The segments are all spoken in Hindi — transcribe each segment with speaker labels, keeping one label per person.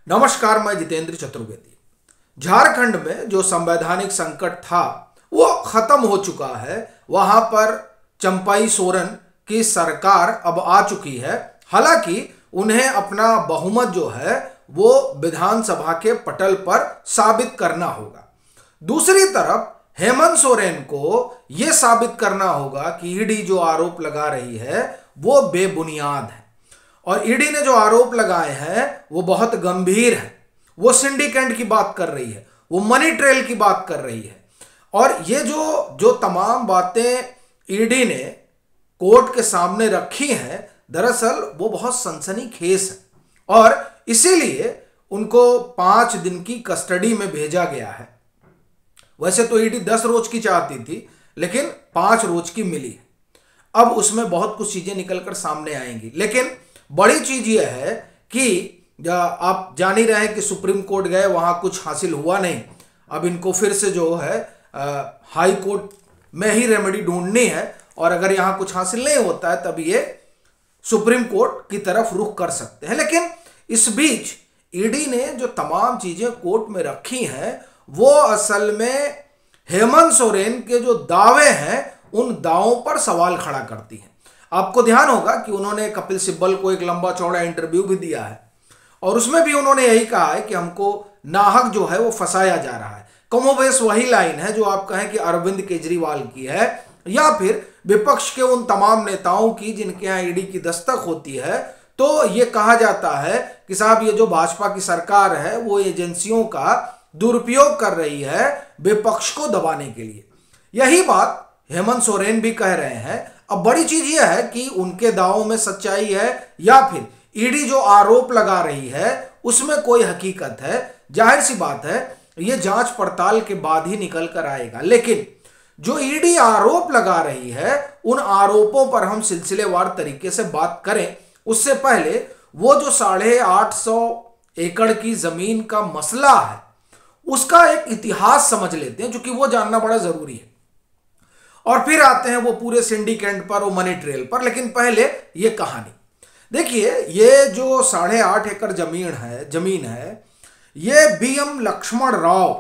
Speaker 1: नमस्कार, मैं जितेंद्र चतुर्वेदी। झारखंड में जो संवैधानिक संकट था वो खत्म हो चुका है। वहां पर चंपाई सोरेन की सरकार अब आ चुकी है। हालांकि उन्हें अपना बहुमत जो है वो विधानसभा के पटल पर साबित करना होगा। दूसरी तरफ हेमंत सोरेन को यह साबित करना होगा कि ईडी जो आरोप लगा रही है वो बेबुनियाद है और ईडी ने जो आरोप लगाए हैं वो बहुत गंभीर है। वो सिंडिकेट की बात कर रही है, वो मनी ट्रेल की बात कर रही है और ये जो तमाम बातें ईडी ने कोर्ट के सामने रखी हैं, दरअसल वो बहुत सनसनीखेज है और इसीलिए उनको 5 दिन की कस्टडी में भेजा गया है। वैसे तो ईडी 10 रोज की चाहती थी, लेकिन 5 रोज की मिली है। अब उसमें बहुत कुछ चीजें निकलकर सामने आएंगी, लेकिन बड़ी चीज यह है कि आप जान ही रहे हैं कि सुप्रीम कोर्ट गए, वहां कुछ हासिल हुआ नहीं। अब इनको फिर से जो है हाई कोर्ट में ही रेमेडी ढूंढनी है और अगर यहां कुछ हासिल नहीं होता है तब ये सुप्रीम कोर्ट की तरफ रुख कर सकते हैं। लेकिन इस बीच ईडी ने जो तमाम चीजें कोर्ट में रखी हैं वो असल में हेमंत सोरेन के जो दावे हैं उन दावों पर सवाल खड़ा करती हैं। आपको ध्यान होगा कि उन्होंने कपिल सिब्बल को एक लंबा चौड़ा इंटरव्यू भी दिया है और उसमें भी उन्होंने यही कहा है कि हमको नाहक जो है वो फंसाया जा रहा है। कमोबेश वही लाइन है जो आप कहें कि अरविंद केजरीवाल की है या फिर विपक्ष के उन तमाम नेताओं की जिनके यहाँ ईडी की दस्तक होती है। तो ये कहा जाता है कि साहब ये जो भाजपा की सरकार है वो एजेंसियों का दुरुपयोग कर रही है विपक्ष को दबाने के लिए। यही बात हेमंत सोरेन भी कह रहे हैं। अब बड़ी चीज यह है कि उनके दावों में सच्चाई है या फिर ईडी जो आरोप लगा रही है उसमें कोई हकीकत है। जाहिर सी बात है यह जांच पड़ताल के बाद ही निकल कर आएगा। लेकिन जो ईडी आरोप लगा रही है उन आरोपों पर हम सिलसिलेवार तरीके से बात करें उससे पहले वो जो 850 एकड़ की जमीन का मसला है उसका एक इतिहास समझ लेते हैं, क्योंकि वो जानना बड़ा जरूरी है। और फिर आते हैं वो पूरे सिंडिकेट पर, वो मनी ट्रेल पर। लेकिन पहले ये कहानी देखिए। ये जो 8.5 एकड़ जमीन है ये बीएम लक्ष्मण राव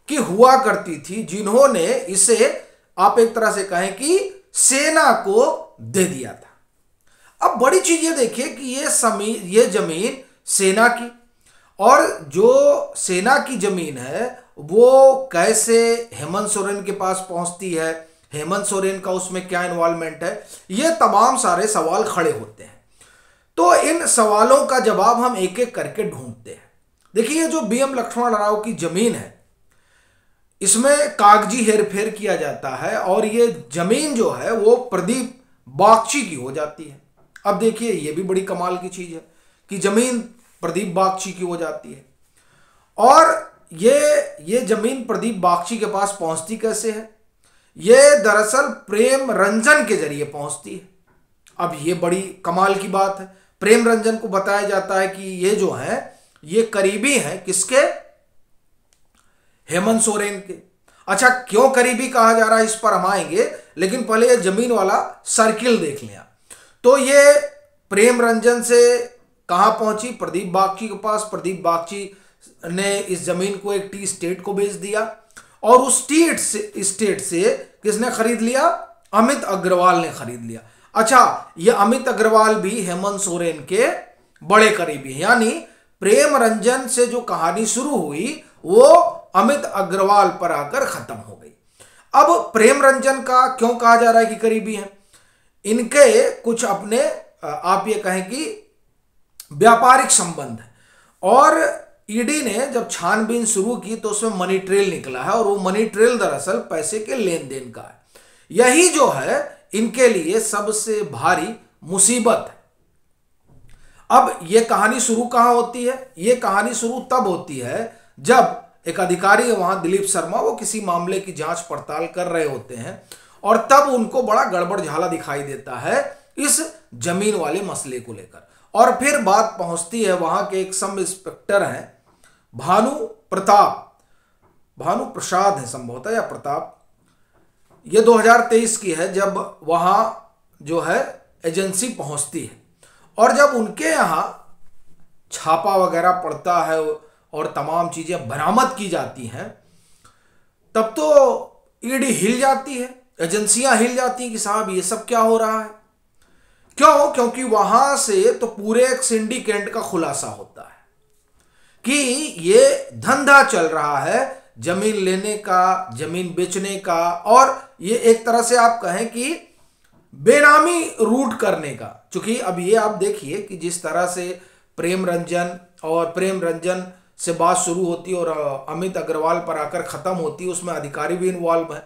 Speaker 1: की हुआ करती थी, जिन्होंने इसे आप एक तरह से कहें कि सेना को दे दिया था। अब बड़ी चीज ये देखिए कि ये जमीन सेना की, और जो सेना की जमीन है वो कैसे हेमंत सोरेन के पास पहुंचती है, हेमंत सोरेन का उसमें क्या इन्वॉल्वमेंट है, ये तमाम सारे सवाल खड़े होते हैं। तो इन सवालों का जवाब हम एक एक करके ढूंढते हैं। देखिए जो बीएम लक्ष्मण राव की जमीन है इसमें कागजी हेरफेर किया जाता है और ये जमीन जो है वो प्रदीप बागची की हो जाती है। अब देखिए ये भी बड़ी कमाल की चीज है कि जमीन प्रदीप बागची की हो जाती है और ये जमीन प्रदीप बागची के पास पहुंचती कैसे है? ये दरअसल प्रेम रंजन के जरिए पहुंचती है। अब ये बड़ी कमाल की बात है। प्रेम रंजन को बताया जाता है कि ये जो है ये करीबी हैं किसके? हेमंत सोरेन के। अच्छा, क्यों करीबी कहा जा रहा है इस पर हम आएंगे, लेकिन पहले ये जमीन वाला सर्किल देख लिया। तो ये प्रेम रंजन से कहां पहुंची? प्रदीप बागची के पास। प्रदीप बागची ने इस जमीन को एक टी स्टेट को बेच दिया और उस टी स्टेट से किसने खरीद लिया? अमित अग्रवाल ने खरीद लिया। अच्छा, ये अमित अग्रवाल भी हेमंत सोरेन के बड़े करीबी हैं, यानी प्रेम रंजन से जो कहानी शुरू हुई वो अमित अग्रवाल पर आकर खत्म हो गई। अब प्रेम रंजन का क्यों कहा जा रहा है कि करीबी हैं? इनके कुछ अपने आप ये कहें कि व्यापारिक संबंध है और ईडी ने जब छानबीन शुरू की तो उसमें मनी ट्रेल निकला है और वो मनी ट्रेल दरअसल पैसे के लेन देन का है। यही जो है इनके लिए सबसे भारी मुसीबत है। अब ये कहानी शुरू कहां होती है? ये कहानी शुरू तब होती है जब एक अधिकारी है वहां, दिलीप शर्मा, वो किसी मामले की जांच पड़ताल कर रहे होते हैं और तब उनको बड़ा गड़बड़ झाला दिखाई देता है इस जमीन वाले मसले को लेकर। और फिर बात पहुंचती है वहां के एक सब इंस्पेक्टर हैं भानु प्रसाद है संभवतः, या प्रताप। ये 2023 की है जब वहां जो है एजेंसी पहुंचती है और जब उनके यहां छापा वगैरह पड़ता है और तमाम चीजें बरामद की जाती हैं, तब तो ईडी हिल जाती है, एजेंसियां हिल जाती हैं कि साहब ये सब क्या हो रहा है। क्यों? क्योंकि वहां से तो पूरे एक सिंडिकेट का खुलासा होता है कि ये धंधा चल रहा है जमीन लेने का, जमीन बेचने का, और ये एक तरह से आप कहें कि बेनामी रूट करने का। क्योंकि अब ये आप देखिए कि जिस तरह से प्रेम रंजन से बात शुरू होती है और अमित अग्रवाल पर आकर खत्म होती है, उसमें अधिकारी भी इन्वॉल्व है,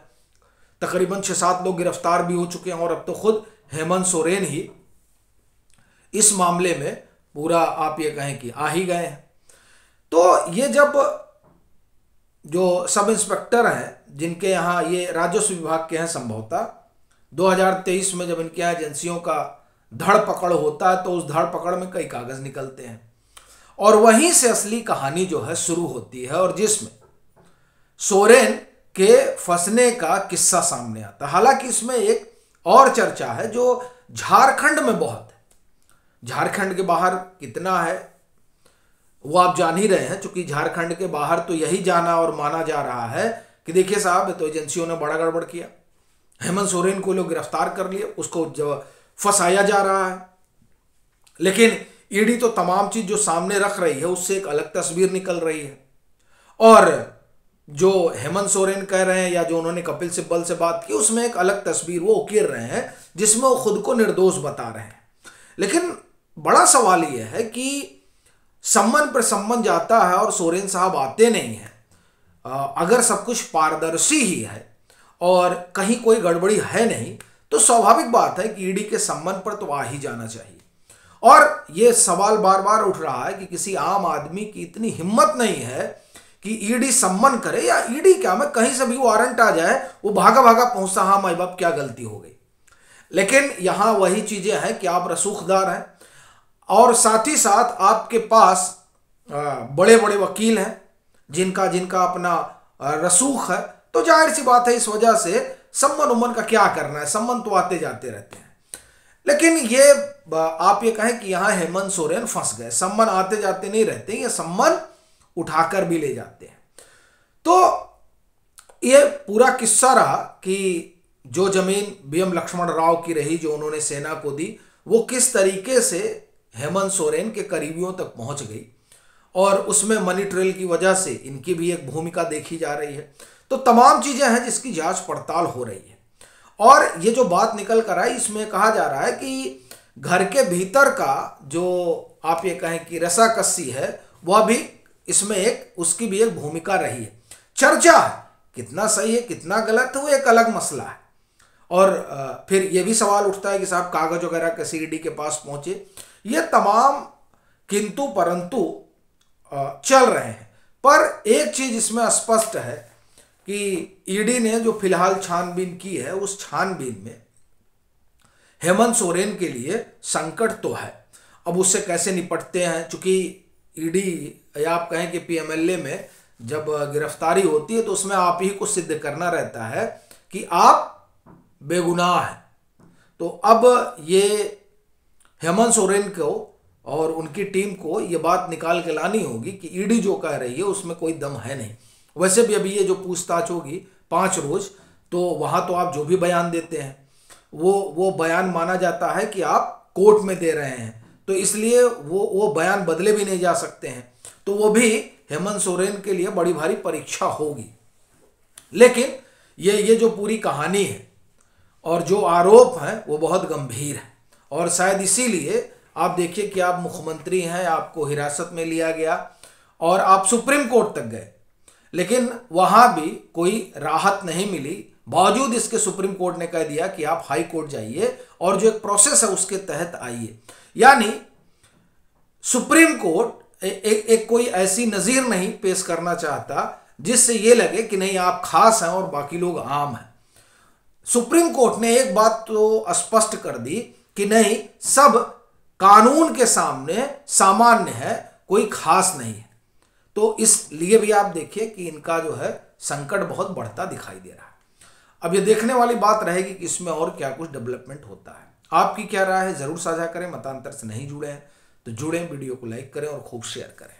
Speaker 1: तकरीबन 6-7 लोग गिरफ्तार भी हो चुके हैं और अब तो खुद हेमंत सोरेन ही इस मामले में पूरा आप ये कहें कि आ ही गए हैं। तो ये जब जो सब इंस्पेक्टर हैं जिनके यहाँ ये राजस्व विभाग के हैं, संभवतः 2023 में जब इनके यहाँ एजेंसियों का धड़ पकड़ होता है तो उस धड़ पकड़ में कई कागज निकलते हैं और वहीं से असली कहानी जो है शुरू होती है, और जिसमें सोरेन के फंसने का किस्सा सामने आता है। हालांकि इसमें एक और चर्चा है जो झारखंड में बहुत है। झारखंड के बाहर कितना है वो आप जान ही रहे हैं, क्योंकि झारखंड के बाहर तो यही जाना और माना जा रहा है कि देखिए साहब, तो एजेंसियों ने बड़ा गड़बड़ किया, हेमंत सोरेन को लोग गिरफ्तार कर लिए, उसको फंसाया जा रहा है। लेकिन ईडी तो तमाम चीज जो सामने रख रही है उससे एक अलग तस्वीर निकल रही है, और जो हेमंत सोरेन कह रहे हैं या जो उन्होंने कपिल सिब्बल से बात की उसमें एक अलग तस्वीर वो उकेर रहे हैं जिसमें वो खुद को निर्दोष बता रहे हैं। लेकिन बड़ा सवाल यह है कि सम्मन पर सम्मन जाता है और सोरेन साहब आते नहीं हैं। अगर सब कुछ पारदर्शी ही है और कहीं कोई गड़बड़ी है नहीं, तो स्वाभाविक बात है कि ईडी के सम्मन पर तो आ ही जाना चाहिए। और यह सवाल बार बार उठ रहा है कि किसी आम आदमी की इतनी हिम्मत नहीं है कि ईडी सम्मन करे, या ईडी क्या, मैं कहीं से भी वारंट आ जाए वो भागा भागा पहुंचता, हाँ माई बाप क्या गलती हो गई। लेकिन यहां वही चीजें हैं कि आप रसूखदार हैं और साथ ही साथ आपके पास बड़े बड़े वकील हैं जिनका अपना रसूख है, तो जाहिर सी बात है इस वजह से सम्मन उम्मन का क्या करना है, सम्मन तो आते जाते रहते हैं। लेकिन ये आप ये कहें कि यहां हेमंत सोरेन फंस गए, सम्मन आते जाते नहीं रहते, ये सम्मन उठाकर भी ले जाते हैं। तो ये पूरा किस्सा रहा कि जो जमीन बीएम लक्ष्मण राव की रही जो उन्होंने सेना को दी, वो किस तरीके से हेमंत सोरेन के करीबियों तक पहुंच गई, और उसमें मनी ट्रेल की वजह से इनकी भी एक भूमिका देखी जा रही है। तो तमाम चीजें हैं जिसकी जांच पड़ताल हो रही है। और ये जो बात निकल कर आई इसमें कहा जा रहा है कि घर के भीतर का जो आप ये कहें कि रसाकस्सी है वह भी इसमें एक उसकी भी एक भूमिका रही है। चर्चा है, कितना सही है कितना गलत है वो एक अलग मसला है। और फिर ये भी सवाल उठता है कि साहब कागज वगैरह कैसे ईडी के पास पहुंचे। ये तमाम किंतु परंतु चल रहे हैं, पर एक चीज इसमें स्पष्ट है कि ईडी ने जो फिलहाल छानबीन की है उस छानबीन में हेमंत सोरेन के लिए संकट तो है। अब उससे कैसे निपटते हैं, चूंकि ईडी या आप कहें कि पीएमएलए में जब गिरफ्तारी होती है तो उसमें आप ही को सिद्ध करना रहता है कि आप बेगुनाह हैं। तो अब ये हेमंत सोरेन को और उनकी टीम को ये बात निकाल के लानी होगी कि ईडी जो कह रही है उसमें कोई दम है नहीं। वैसे भी अभी ये जो पूछताछ होगी 5 रोज, तो वहां तो आप जो भी बयान देते हैं वो बयान माना जाता है कि आप कोर्ट में दे रहे हैं, तो इसलिए वो बयान बदले भी नहीं जा सकते हैं। तो वो भी हेमंत सोरेन के लिए बड़ी भारी परीक्षा होगी। लेकिन ये जो पूरी कहानी है और जो आरोप हैं वो बहुत गंभीर है, और शायद इसीलिए आप देखिए कि आप मुख्यमंत्री हैं, आपको हिरासत में लिया गया और आप सुप्रीम कोर्ट तक गए, लेकिन वहां भी कोई राहत नहीं मिली। बावजूद इसके सुप्रीम कोर्ट ने कह दिया कि आप हाई कोर्ट जाइए और जो एक प्रोसेस है उसके तहत आइए। यानी सुप्रीम कोर्ट एक कोई ऐसी नजीर नहीं पेश करना चाहता जिससे ये लगे कि नहीं आप खास हैं और बाकी लोग आम हैं। सुप्रीम कोर्ट ने एक बात तो स्पष्ट कर दी कि नहीं, सब कानून के सामने सामान्य है, कोई खास नहीं है। तो इसलिए भी आप देखिए कि इनका जो है संकट बहुत बढ़ता दिखाई दे रहा है। अब ये देखने वाली बात रहेगी कि इसमें और क्या कुछ डेवलपमेंट होता है। आपकी क्या राय है जरूर साझा करें। मतांतर से नहीं जुड़े हैं तो तो जुड़ें, वीडियो को लाइक करें और खूब शेयर करें।